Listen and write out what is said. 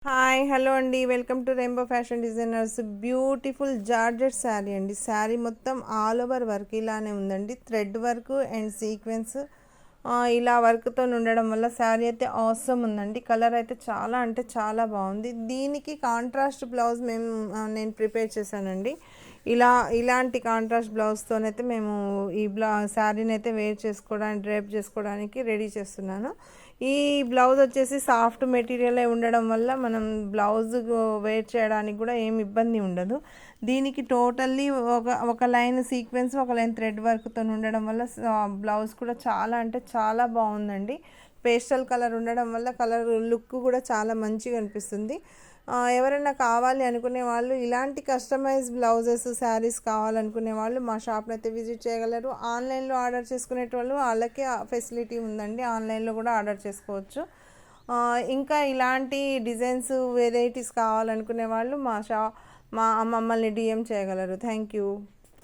Hi hello అండి, welcome to rainbow fashion designers. Beautiful georgette sari అండి. శారీ మొత్తం ఆల్ ఓవర్ వర్క్ ఇలానే ఉందండి. థ్రెడ్ వర్క్ అండ్ సీక్వెన్స్ ఇలా వర్క్తో ఉండడం వల్ల శారీ అయితే ఆసమ్ ఉందండి. కలర్ అయితే చాలా అంటే చాలా బాగుంది. దీనికి కాంట్రాస్ట్ బ్లౌజ్ నేను ప్రిపేర్ చేశానండి. ఇలాంటి కాంట్రాస్ట్ బ్లౌజ్తోనైతే మేము ఈ శారీని అయితే వేర్ చేసుకోవడానికి, డ్రేప్ చేసుకోవడానికి రెడీ చేస్తున్నాను. ఈ బ్లౌజ్ వచ్చేసి సాఫ్ట్ మెటీరియల్ ఉండడం వల్ల మనం బ్లౌజ్ వేర్ చేయడానికి కూడా ఏం ఇబ్బంది ఉండదు. దీనికి టోటల్లీ ఒక లైన్ సీక్వెన్స్, ఒక లైన్ థ్రెడ్ వర్క్తో ఉండడం వల్ల బ్లౌజ్ కూడా చాలా అంటే చాలా బాగుందండి. పేస్టల్ కలర్ ఉండడం వల్ల కలర్ లుక్ కూడా చాలా మంచిగా అనిపిస్తుంది. ఎవరైనా కావాలి అనుకునే వాళ్ళు, ఇలాంటి కస్టమైజ్ బ్లౌజెస్ శారీస్ కావాలనుకునే వాళ్ళు మా షాప్ని అయితే విజిట్ చేయగలరు. ఆన్లైన్లో ఆర్డర్ చేసుకునేటోళ్ళు వాళ్ళకి ఫెసిలిటీ ఉందండి, ఆన్లైన్లో కూడా ఆర్డర్ చేసుకోవచ్చు. ఇంకా ఇలాంటి డిజైన్స్ వెరైటీస్ కావాలనుకునే వాళ్ళు మమ్మల్ని డిఎం చేయగలరు. Thank you.